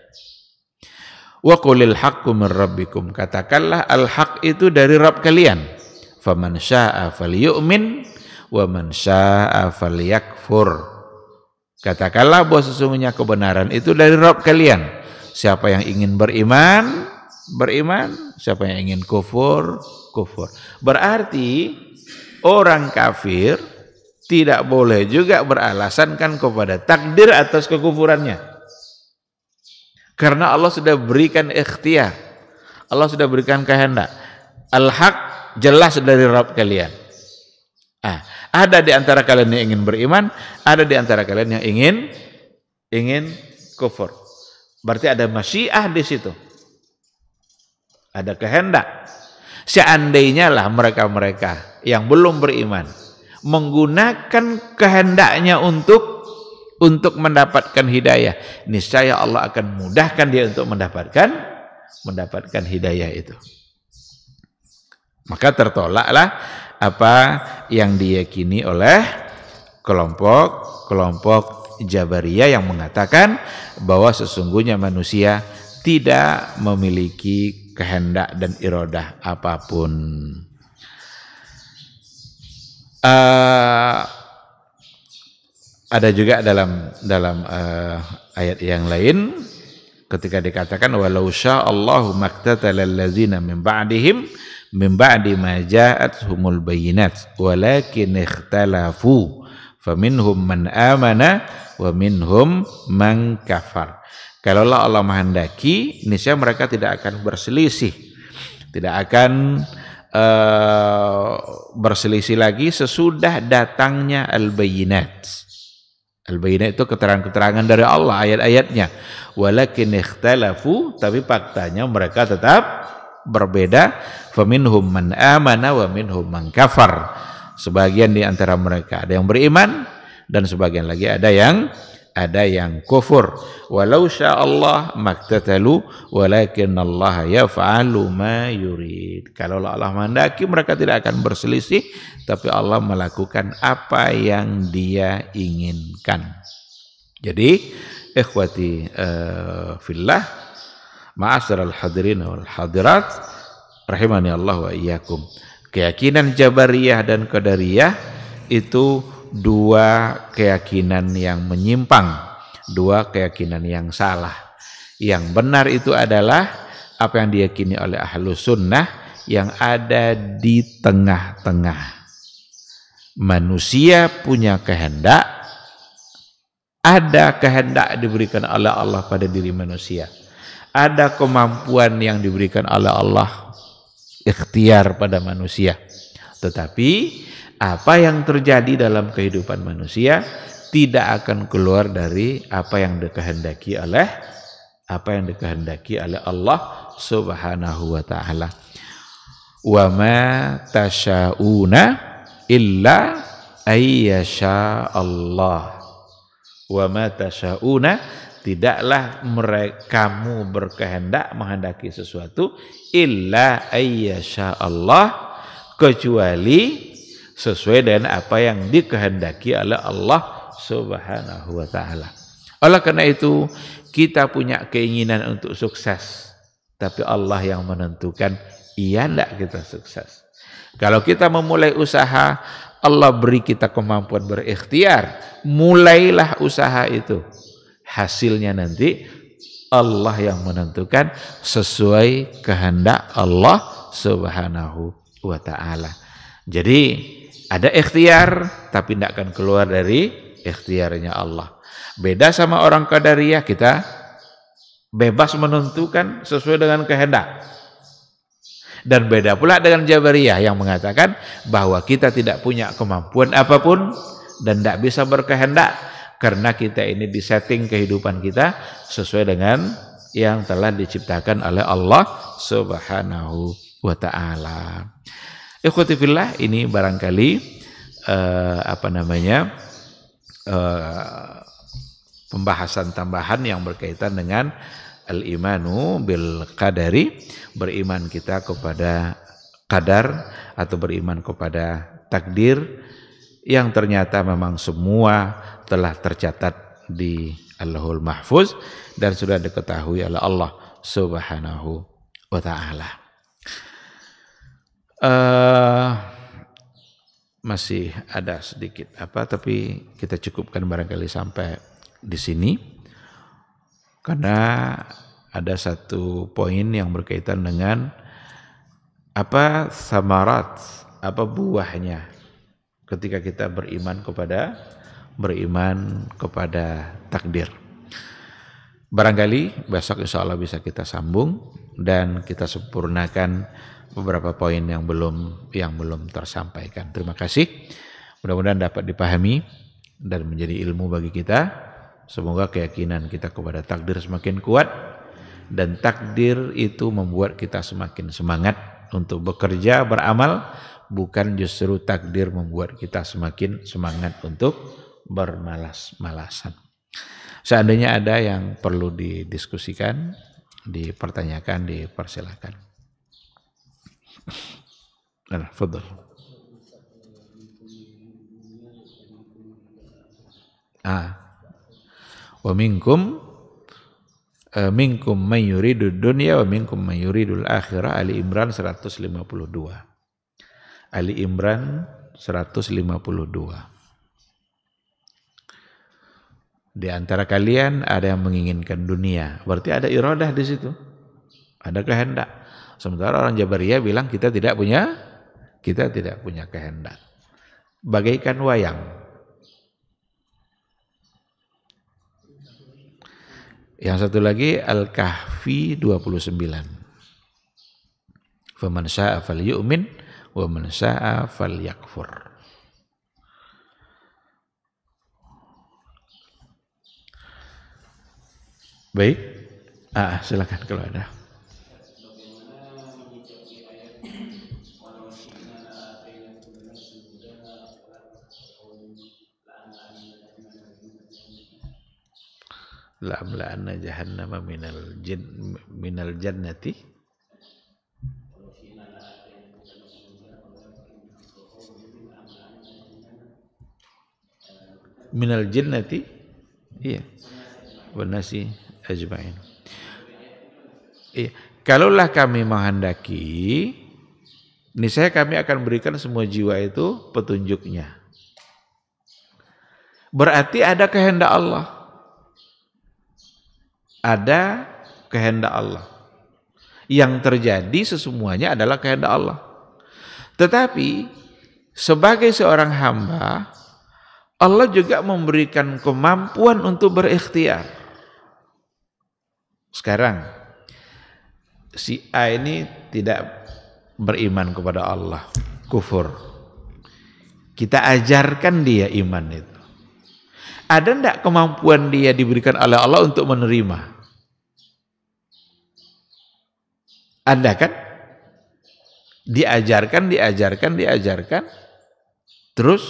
Wa qulil haqqu min rabbikum, katakanlah al-haq itu dari Rabb kalian. Faman syaa'a falyu'min wa man syaa'a falyakfur. Katakanlah bahwa sesungguhnya kebenaran itu dari Rabb kalian. Siapa yang ingin beriman, beriman, siapa yang ingin kufur, kufur. Berarti orang kafir tidak boleh juga beralasankan kepada takdir atas kekufurannya. Karena Allah sudah berikan ikhtiar. Allah sudah berikan kehendak. Al-haq jelas dari Rabb kalian. Ada di antara kalian yang ingin beriman, ada di antara kalian yang ingin kufur. Berarti ada masyiah di situ. Ada kehendak. Seandainya lah mereka-mereka yang belum beriman menggunakan kehendaknya untuk mendapatkan hidayah, niscaya Allah akan mudahkan dia untuk mendapatkan hidayah itu. Maka tertolaklah apa yang diyakini oleh kelompok Jabariyah yang mengatakan bahwa sesungguhnya manusia tidak memiliki kehendak dan iradah apapun. Ada juga dalam ayat yang lain ketika dikatakan walau sya'allahu maktatalal ladzina min ba'dihim min ba'di ma ja'atuhumul bayyinat walakin ikhtalafu faminhum man amana wa minhum man kafar. Kalaulah Allah menghendaki, niscaya mereka tidak akan berselisih, tidak akan berselisih lagi sesudah datangnya al-bayyinat. Al-bayyinat itu keterangan-keterangan dari Allah, ayat-ayatnya. Walakin ikhtalafu, tapi faktanya mereka tetap berbeda. Faminhum man amana wa minhum man kafar. Sebagian di antara mereka ada yang beriman dan sebagian lagi ada yang kufur. Walau sya'allah maktatalu walakin Allah yaf'alu ma yurid. Kalau Allah menghendaki mereka tidak akan berselisih, tapi Allah melakukan apa yang Dia inginkan. Jadi ikhwati fillah, ma'asyiral hadirin wal hadirat rahimani Allah wa iyyakum. Keyakinan Jabariyah dan Qadariyah itu dua keyakinan yang menyimpang, dua keyakinan yang salah. Yang benar itu adalah apa yang diyakini oleh Ahlus Sunnah yang ada di tengah-tengah. Manusia punya kehendak, ada kehendak diberikan oleh Allah pada diri manusia. Ada kemampuan yang diberikan oleh Allah, ikhtiar pada manusia. Tetapi apa yang terjadi dalam kehidupan manusia tidak akan keluar dari apa yang dikehendaki oleh Allah Subhanahu wa taala. Wa ma tasyauna illa ayyasha Allah. Wa ma tasyauna, tidaklah kamu berkehendak menghendaki sesuatu illa ayyasha Allah, kecuali sesuai dengan apa yang dikehendaki oleh Allah Subhanahu wa taala. Oleh karena itu kita punya keinginan untuk sukses, tapi Allah yang menentukan iya enggak kita sukses. Kalau kita memulai usaha, Allah beri kita kemampuan berikhtiar, mulailah usaha itu. Hasilnya nanti Allah yang menentukan sesuai kehendak Allah Subhanahu wa taala. Jadi ada ikhtiar tapi tidak akan keluar dari ikhtiarnya Allah. Beda sama orang Qadariyah, kita bebas menentukan sesuai dengan kehendak. Dan beda pula dengan Jabariyah yang mengatakan bahwa kita tidak punya kemampuan apapun dan tidak bisa berkehendak karena kita ini disetting kehidupan kita sesuai dengan yang telah diciptakan oleh Allah Subhanahu wa taala. Ikhwati fillah, ini barangkali pembahasan tambahan yang berkaitan dengan al-imanu bil qadari, beriman kita kepada qadar atau beriman kepada takdir yang ternyata memang semua telah tercatat di Allahul Mahfuz dan sudah diketahui oleh Allah Subhanahu wa taala. Masih ada sedikit tapi kita cukupkan barangkali sampai di sini karena ada satu poin yang berkaitan dengan apa samarat, apa buahnya ketika kita beriman kepada takdir. Barangkali besok insya Allah bisa kita sambung dan kita sempurnakan beberapa poin yang belum tersampaikan. Terima kasih. Mudah-mudahan dapat dipahami dan menjadi ilmu bagi kita. Semoga keyakinan kita kepada takdir semakin kuat dan takdir itu membuat kita semakin semangat untuk bekerja, beramal, bukan justru takdir membuat kita semakin semangat untuk bermalas-malasan. Seandainya ada yang perlu didiskusikan, dipertanyakan, dipersilakan. Fadhil. Wa minkum man yuridu dunya wa minkum man yuridul akhirah. Ali Imran 152. Ali Imran 152. Di antara kalian ada yang menginginkan dunia, berarti ada iradah di situ, ada kehendak. Sementara orang Jabariyah bilang kita tidak punya kehendak, bagaikan wayang. Yang satu lagi Al-Kahfi 29. Faman syaa'a falyu'min wa man syaa'a falyakfur. Baik. Silakan kalau ada. La'amla'anna jahannama minal jannati minal jannati iya wanasi ajma'in. Iya, kalaulah kami menghendaki, niscaya kami akan berikan semua jiwa itu petunjuknya. Berarti ada kehendak Allah. Ada kehendak Allah. Yang terjadi sesemuanya adalah kehendak Allah. Tetapi sebagai seorang hamba, Allah juga memberikan kemampuan untuk berikhtiar. Sekarang si A ini tidak beriman kepada Allah, kufur. Kita ajarkan dia iman itu. Ada enggak kemampuan dia diberikan oleh Allah untuk menerima? Ada kan? Diajarkan. Terus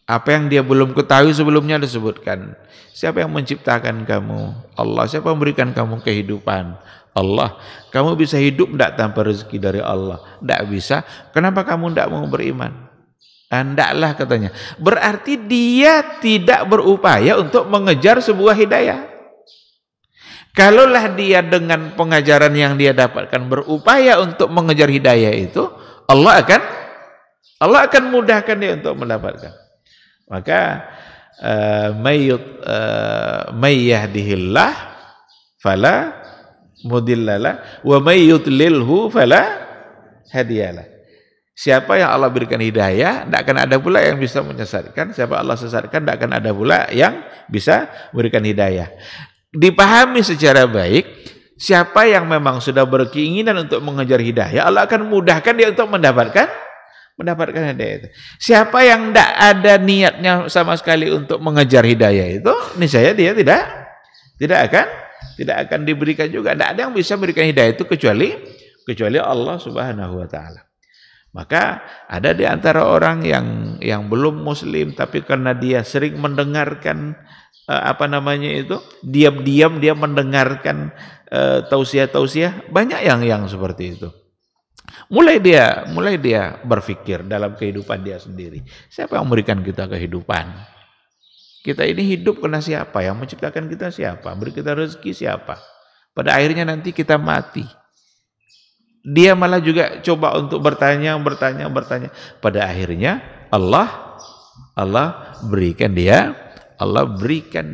apa yang dia belum ketahui sebelumnya disebutkan. Siapa yang menciptakan kamu? Allah. Siapa yang memberikan kamu kehidupan? Allah. Kamu bisa hidup enggak tanpa rezeki dari Allah? Enggak bisa. Kenapa kamu enggak mau beriman? Hendaklah katanya. Berarti dia tidak berupaya untuk mengejar sebuah hidayah. Kalaulah dia dengan pengajaran yang dia dapatkan berupaya untuk mengejar hidayah itu, Allah akan mudahkan dia untuk mendapatkan. Maka may yahdihillah fala mudhillalah wa may yudlilhu fala hadiyalah. Siapa yang Allah berikan hidayah, tidak akan ada pula yang bisa menyesatkan. Siapa Allah sesatkan, tidak akan ada pula yang bisa berikan hidayah. Dipahami secara baik, siapa yang memang sudah berkeinginan untuk mengejar hidayah, Allah akan mudahkan dia untuk mendapatkan hidayah itu. Siapa yang tidak ada niatnya sama sekali untuk mengejar hidayah itu, niscaya dia tidak akan diberikan juga. Tidak ada yang bisa memberikan hidayah itu kecuali Allah Subhanahu wa taala. Maka ada di antara orang yang belum muslim tapi karena dia sering mendengarkan diam-diam dia mendengarkan tausiah-tausiah, banyak yang seperti itu. Mulai dia berpikir dalam kehidupan dia sendiri. Siapa yang memberikan kita kehidupan? Kita ini hidup karena siapa? Yang menciptakan kita siapa? Beri kita rezeki siapa? Pada akhirnya nanti kita mati. Dia malah juga coba untuk bertanya. Pada akhirnya Allah berikan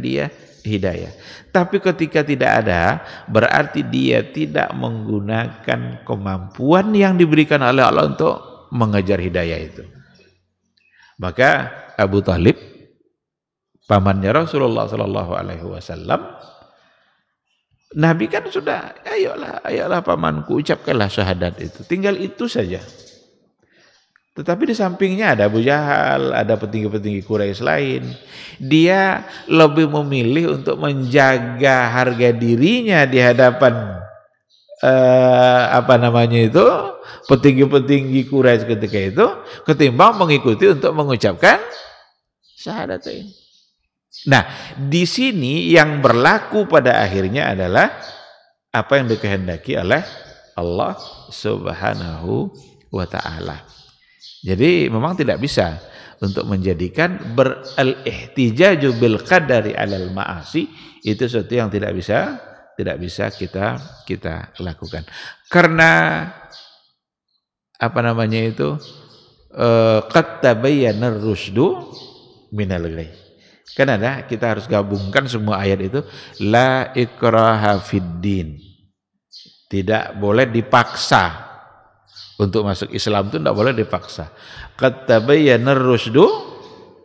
dia hidayah. Tapi ketika tidak ada, berarti dia tidak menggunakan kemampuan yang diberikan oleh Allah untuk mengejar hidayah itu. Maka Abu Talib, pamannya Rasulullah Sallallahu Alaihi Wasallam, Nabi kan sudah, ayolah pamanku, ucapkanlah syahadat itu. Tinggal itu saja. Tetapi di sampingnya ada Abu Jahal, ada petinggi-petinggi Quraisy lain. Dia lebih memilih untuk menjaga harga dirinya di hadapan petinggi-petinggi Quraisy ketika itu, ketimbang mengikuti untuk mengucapkan syahadatain. Nah, di sini yang berlaku pada akhirnya adalah apa yang dikehendaki oleh Allah Subhanahu wa Ta'ala. Jadi memang tidak bisa untuk menjadikan al-ihtijaju bil qadari 'alal ma'asi itu sesuatu yang tidak bisa kita lakukan. Karena qad tabayyana ar-rusydu minal ghayy. Kan ada, kita harus gabungkan semua ayat itu, la ikraha fid din. Tidak boleh dipaksa. Untuk masuk Islam itu tidak boleh dipaksa. Qad tabayyana ar-rusydu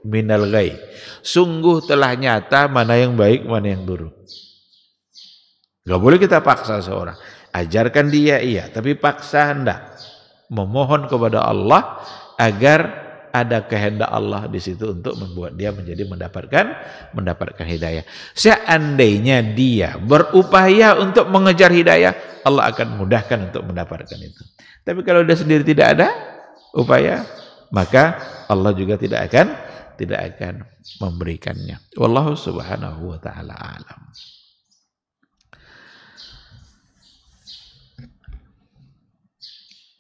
minal ghayy. Sungguh telah nyata mana yang baik, mana yang buruk. Enggak boleh kita paksa seorang. Ajarkan dia iya, tapi paksa hendak. Memohon kepada Allah agar ada kehendak Allah di situ untuk membuat dia menjadi mendapatkan hidayah. Seandainya dia berupaya untuk mengejar hidayah, Allah akan mudahkan untuk mendapatkan itu. Tapi kalau dia sendiri tidak ada upaya, maka Allah juga tidak akan memberikannya. Wallahu subhanahu wa ta'ala alam.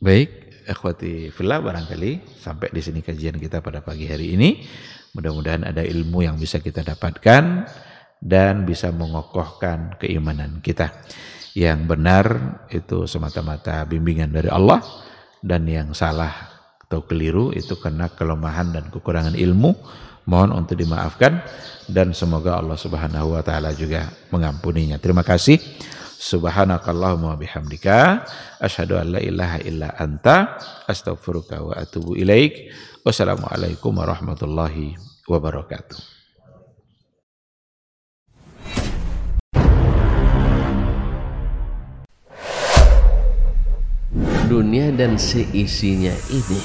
Baik, ikhwati fillah, barangkali sampai di sini kajian kita pada pagi hari ini. Mudah-mudahan ada ilmu yang bisa kita dapatkan dan bisa mengokohkan keimanan kita. Yang benar itu semata-mata bimbingan dari Allah, dan yang salah atau keliru itu karena kelemahan dan kekurangan ilmu. Mohon untuk dimaafkan dan semoga Allah Subhanahu wa Ta'ala juga mengampuninya. Terima kasih. Subhanakallahumma bihamdika asyhadu an la ilaha illa anta astaghfiruka wa atubu ilaik. Wassalamualaikum warahmatullahi wabarakatuh. Dunia dan seisinya ini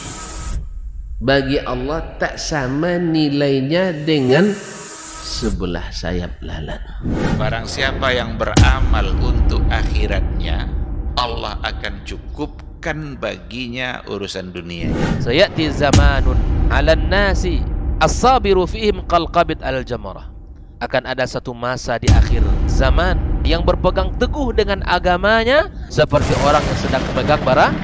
bagi Allah tak sama nilainya dengan sebelah sayap lalat. Barang siapa yang beramal untuk akhiratnya, Allah akan cukupkan baginya urusan dunia. Sayati zamanun 'alan nasi as-sabiru fihim qalqabit al-jamarah. Akan ada satu masa di akhir zaman yang berpegang teguh dengan agamanya seperti orang yang sedang memegang bara